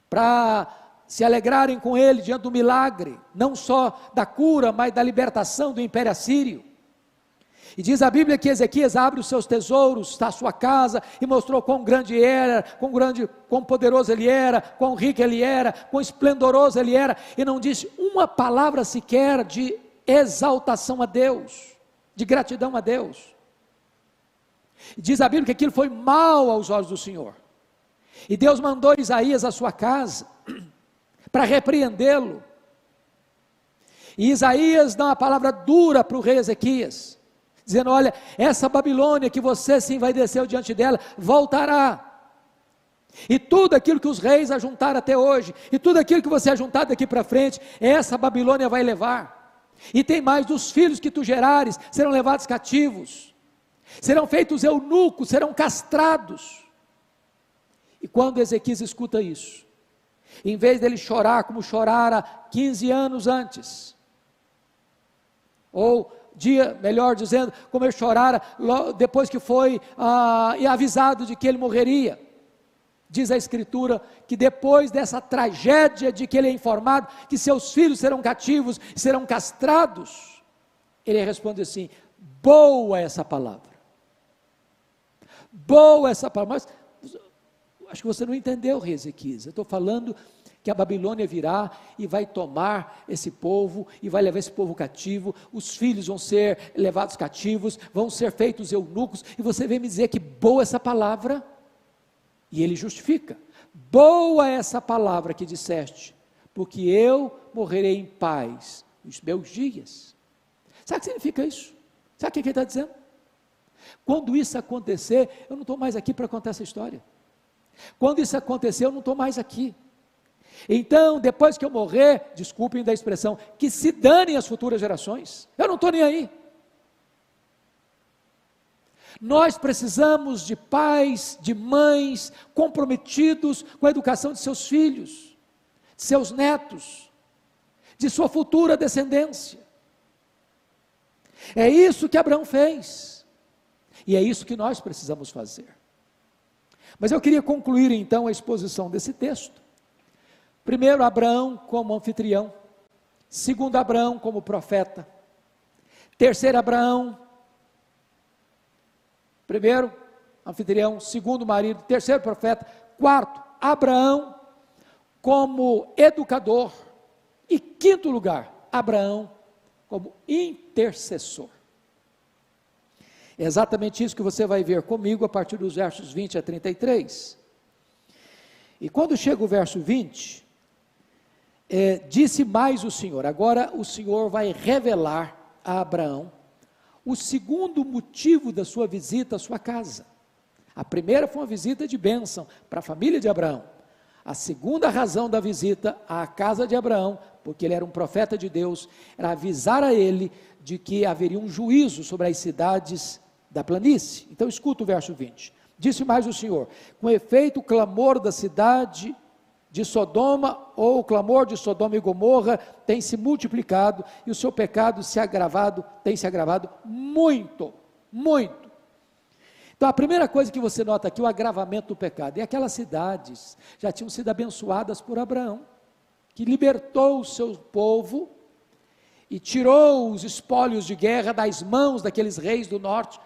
para se alegrarem com ele diante do milagre, não só da cura, mas da libertação do Império Assírio. E diz a Bíblia que Ezequias abre os seus tesouros da sua casa e mostrou quão grande era, quão poderoso ele era, quão rico ele era, quão esplendoroso ele era, e não disse uma palavra sequer de exaltação a Deus, de gratidão a Deus. Diz a Bíblia que aquilo foi mal aos olhos do Senhor, e Deus mandou Isaías à sua casa para repreendê-lo, e Isaías dá uma palavra dura para o rei Ezequias, dizendo: olha, essa Babilônia que você se envaideceu diante dela, voltará, e tudo aquilo que os reis ajuntaram até hoje, e tudo aquilo que você ajuntar daqui para frente, essa Babilônia vai levar. E tem mais: dos filhos que tu gerares serão levados cativos, serão feitos eunucos, serão castrados. E quando Ezequias escuta isso, em vez dele chorar como chorara 15 anos antes, ou melhor dizendo, como ele chorara depois que foi avisado de que ele morreria, diz a Escritura que depois dessa tragédia de que ele é informado que seus filhos serão cativos, serão castrados, ele responde assim: boa essa palavra, boa essa palavra. Mas acho que você não entendeu, rei Ezequias. Eu estou falando que a Babilônia virá e vai tomar esse povo, e vai levar esse povo cativo, os filhos vão ser levados cativos, vão ser feitos eunucos, e você vem me dizer que boa essa palavra? E ele justifica: boa essa palavra que disseste, porque eu morrerei em paz nos meus dias. Sabe o que significa isso? Sabe o que ele está dizendo? Quando isso acontecer, eu não estou mais aqui para contar essa história. Quando isso acontecer, eu não estou mais aqui. Então, depois que eu morrer, desculpem da expressão, que se danem as futuras gerações, eu não estou nem aí. Nós precisamos de pais, de mães comprometidos com a educação de seus filhos, de seus netos, de sua futura descendência. É isso que Abraão fez, e é isso que nós precisamos fazer. Mas eu queria concluir então a exposição desse texto. Primeiro, Abraão como anfitrião. Segundo, Abraão como profeta. Terceiro, Abraão, primeiro, anfitrião. Segundo, marido. Terceiro, profeta. Quarto, Abraão como educador. E quinto lugar, Abraão como intercessor. É exatamente isso que você vai ver comigo a partir dos versos 20 a 33. E quando chega o verso 20, Disse mais o Senhor. Agora o Senhor vai revelar a Abraão o segundo motivo da sua visita à sua casa. A primeira foi uma visita de bênção para a família de Abraão. A segunda razão da visita à casa de Abraão, porque ele era um profeta de Deus, era avisar a ele de que haveria um juízo sobre as cidades da planície. Então escuta o verso 20. Disse mais o Senhor: com efeito o clamor da cidade de Sodoma, ou o clamor de Sodoma e Gomorra tem se multiplicado, e o seu pecado tem se agravado muito, muito. Então a primeira coisa que você nota aqui, o agravamento do pecado, e aquelas cidades já tinham sido abençoadas por Abraão, que libertou o seu povo, e tirou os espólios de guerra das mãos daqueles reis do norte,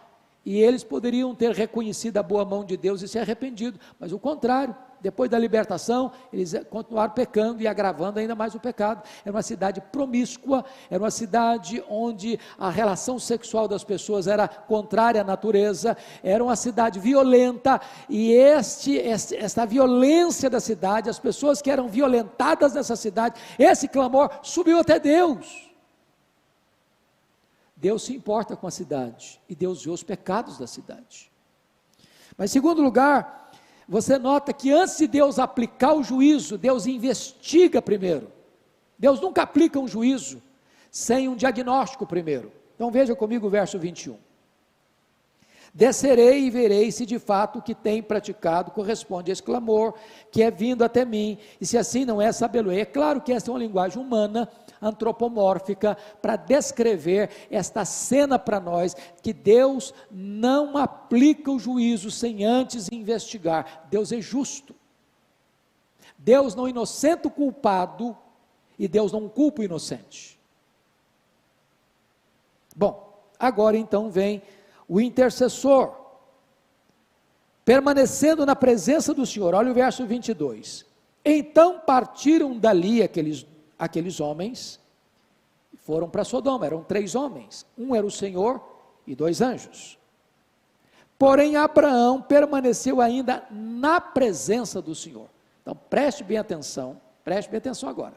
e eles poderiam ter reconhecido a boa mão de Deus e se arrependido, mas o contrário, depois da libertação, eles continuaram pecando e agravando ainda mais o pecado. Era uma cidade promíscua, era uma cidade onde a relação sexual das pessoas era contrária à natureza, era uma cidade violenta, e esta violência da cidade, as pessoas que eram violentadas nessa cidade, esse clamor subiu até Deus. Deus se importa com a cidade, e Deus vê os pecados da cidade. Mas em segundo lugar, você nota que antes de Deus aplicar o juízo, Deus investiga primeiro. Deus nunca aplica um juízo sem um diagnóstico primeiro. Então veja comigo o verso 21. Descerei e verei se de fato o que tem praticado corresponde a esse clamor que é vindo até mim, e se assim não é, sabê-lo-ei. É claro que essa é uma linguagem humana, antropomórfica, para descrever esta cena para nós, que Deus não aplica o juízo sem antes investigar. Deus é justo. Deus não inocenta o culpado, e Deus não culpa o inocente. Bom, agora então vem o intercessor, permanecendo na presença do Senhor. Olha o verso 22. Então partiram dali aqueles homens, e foram para Sodoma. Eram 3 homens, um era o Senhor e 2 anjos. Porém Abraão permaneceu ainda na presença do Senhor. Então preste bem atenção agora.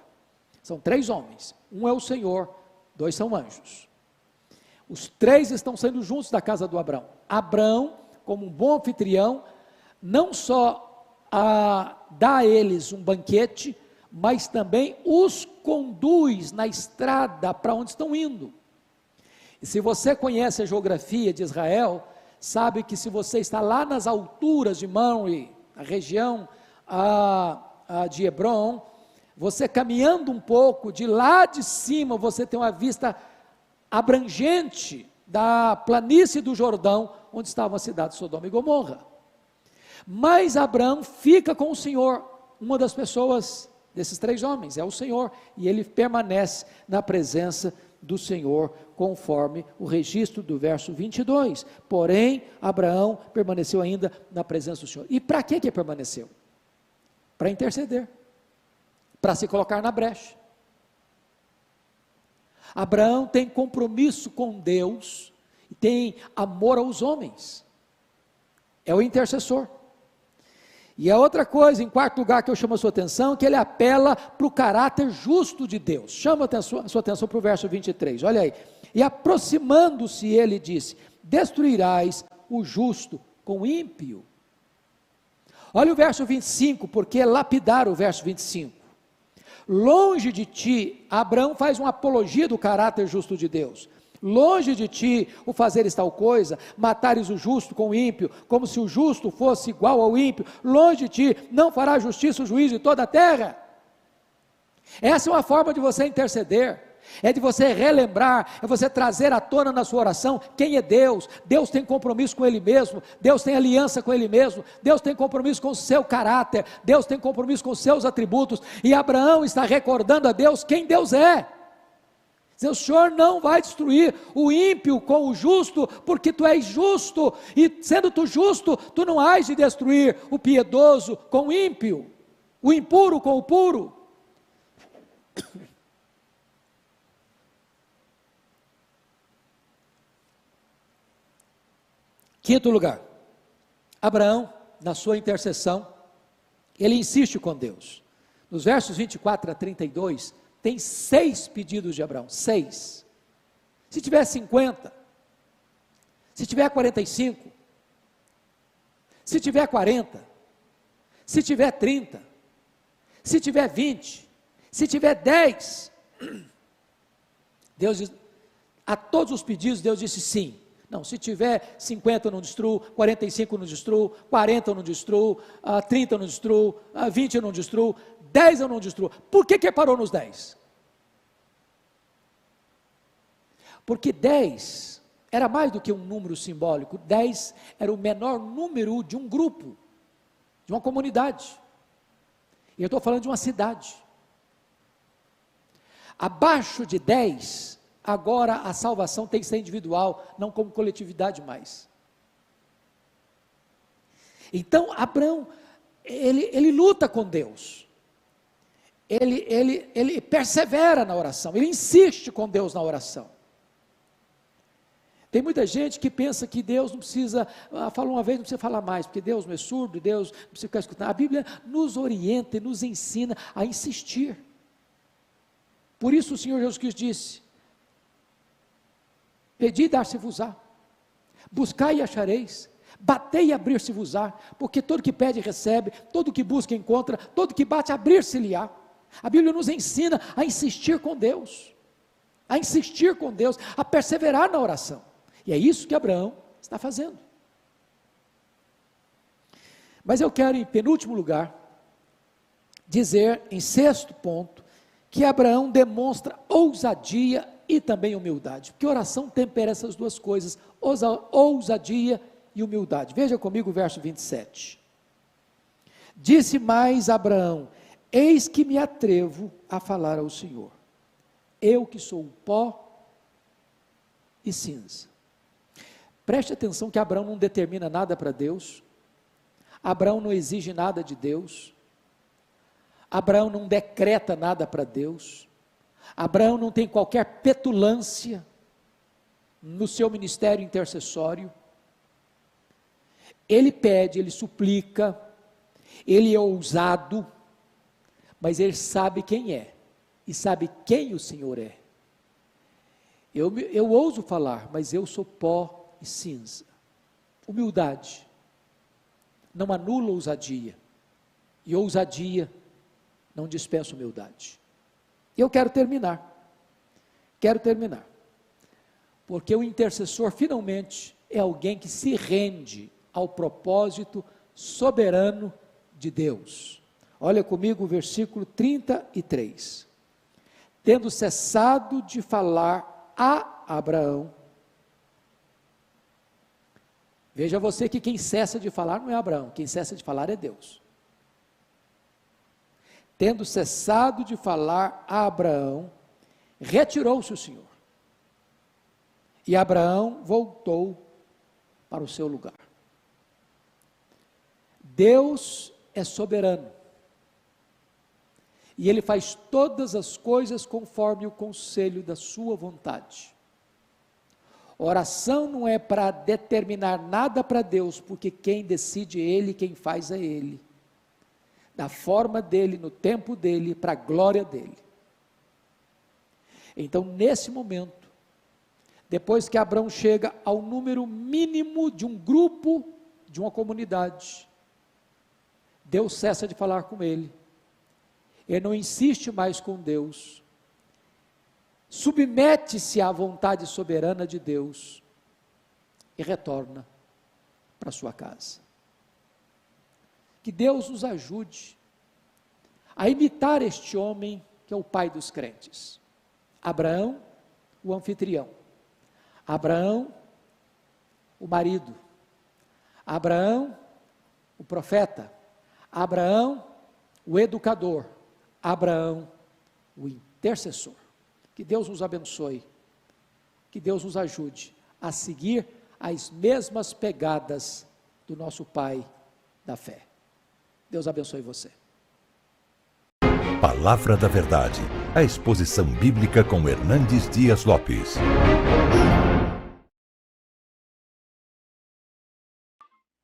São 3 homens, um é o Senhor, 2 são anjos. Os 3 estão saindo juntos da casa do Abraão. Abraão, como um bom anfitrião, não só dá a eles um banquete, mas também os conduz na estrada para onde estão indo. E se você conhece a geografia de Israel, sabe que se você está lá nas alturas de Mamre, a região de Hebron, você caminhando um pouco, de lá de cima você tem uma vista abrangente da planície do Jordão, onde estavam as cidades de Sodoma e Gomorra. Mas Abraão fica com o Senhor. Uma das pessoas desses 3 homens é o Senhor, e ele permanece na presença do Senhor, conforme o registro do verso 22. Porém Abraão permaneceu ainda na presença do Senhor. E para que permaneceu? Para interceder, para se colocar na brecha. Abraão tem compromisso com Deus, tem amor aos homens, é o intercessor. E a outra coisa, em quarto lugar, que eu chamo a sua atenção, que ele apela para o caráter justo de Deus. Chama a sua atenção para o verso 23, olha aí. E aproximando-se ele disse: destruirás o justo com o ímpio. Olha o verso 25, porque lapidar o verso 25. Longe de ti, Abraão faz uma apologia do caráter justo de Deus. Longe de ti o fazeres tal coisa, matares o justo com o ímpio, como se o justo fosse igual ao ímpio. Longe de ti, não fará justiça o juízo de toda a terra. Essa é uma forma de você interceder, é de você relembrar, é você trazer à tona na sua oração quem é Deus. Deus tem compromisso com Ele mesmo, Deus tem aliança com Ele mesmo, Deus tem compromisso com o seu caráter, Deus tem compromisso com os seus atributos, e Abraão está recordando a Deus quem Deus é. O Senhor não vai destruir o ímpio com o justo, porque tu és justo, e sendo tu justo, tu não hás de destruir o piedoso com o ímpio, o impuro com o puro. Quinto lugar, Abraão, na sua intercessão, ele insiste com Deus. nos versos 24 a 32, tem 6 pedidos de Abraão, 6. Se tiver 50, se tiver 45, se tiver 40, se tiver 30, se tiver 20, se tiver 10, Deus diz, a todos os pedidos Deus disse sim. Não, se tiver 50 eu não destruo, 45 eu não destruo, 40 eu não destruo, 30 eu não destruo, 20 eu não destruo, 10 eu não destruo. Por que parou nos 10? Porque 10 era mais do que um número simbólico, 10 era o menor número de um grupo, de uma comunidade. E eu estou falando de uma cidade. Abaixo de 10, agora a salvação tem que ser individual, não como coletividade mais. Então, Abraão, ele luta com Deus. Ele persevera na oração, ele insiste com Deus na oração. Tem muita gente que pensa que Deus não precisa, falou uma vez, não precisa falar mais, porque Deus não é surdo, Deus não precisa ficar escutando. A Bíblia nos orienta e nos ensina a insistir. Por isso o Senhor Jesus Cristo disse, pedi e dar-se-vos-á, buscai e achareis, batei e abrir-se-vos-á, porque todo que pede recebe, todo que busca encontra, todo que bate abrir-se-lhe-á. A Bíblia nos ensina a insistir com Deus, a perseverar na oração. E é isso que Abraão está fazendo. Mas eu quero, em penúltimo lugar, dizer, em sexto ponto, que Abraão demonstra ousadia e também humildade, porque oração tempera essas duas coisas, ousadia e humildade. Veja comigo o verso 27. Disse mais Abraão, eis que me atrevo a falar ao Senhor, eu que sou pó e cinza. Preste atenção que Abraão não determina nada para Deus, Abraão não exige nada de Deus, Abraão não decreta nada para Deus, Abraão não tem qualquer petulância no seu ministério intercessório, ele pede, ele suplica, ele é ousado, mas ele sabe quem é, e sabe quem o Senhor é. Eu ouso falar, mas eu sou pó e cinza. Humildade não anula ousadia, e ousadia não dispensa humildade. E eu quero terminar, porque o intercessor finalmente é alguém que se rende ao propósito soberano de Deus. Olha comigo o versículo 33. Tendo cessado de falar a Abraão, veja você que quem cessa de falar não é Abraão, quem cessa de falar é Deus. Tendo cessado de falar a Abraão, retirou-se o Senhor. E Abraão voltou para o seu lugar. Deus é soberano. E Ele faz todas as coisas conforme o conselho da sua vontade. Oração não é para determinar nada para Deus, porque quem decide é Ele, quem faz é Ele. Da forma dEle, no tempo dEle, para a glória dEle. Então, nesse momento, depois que Abraão chega ao número mínimo de um grupo, de uma comunidade, Deus cessa de falar com ele. Ele não insiste mais com Deus, submete-se à vontade soberana de Deus e retorna para sua casa. Que Deus nos ajude a imitar este homem que é o pai dos crentes. Abraão, o anfitrião. Abraão, o marido. Abraão, o profeta. Abraão, o educador. Abraão, o intercessor. Que Deus nos abençoe, que Deus nos ajude a seguir as mesmas pegadas do nosso Pai da fé. Deus abençoe você. Palavra da Verdade, a exposição bíblica com Hernandes Dias Lopes.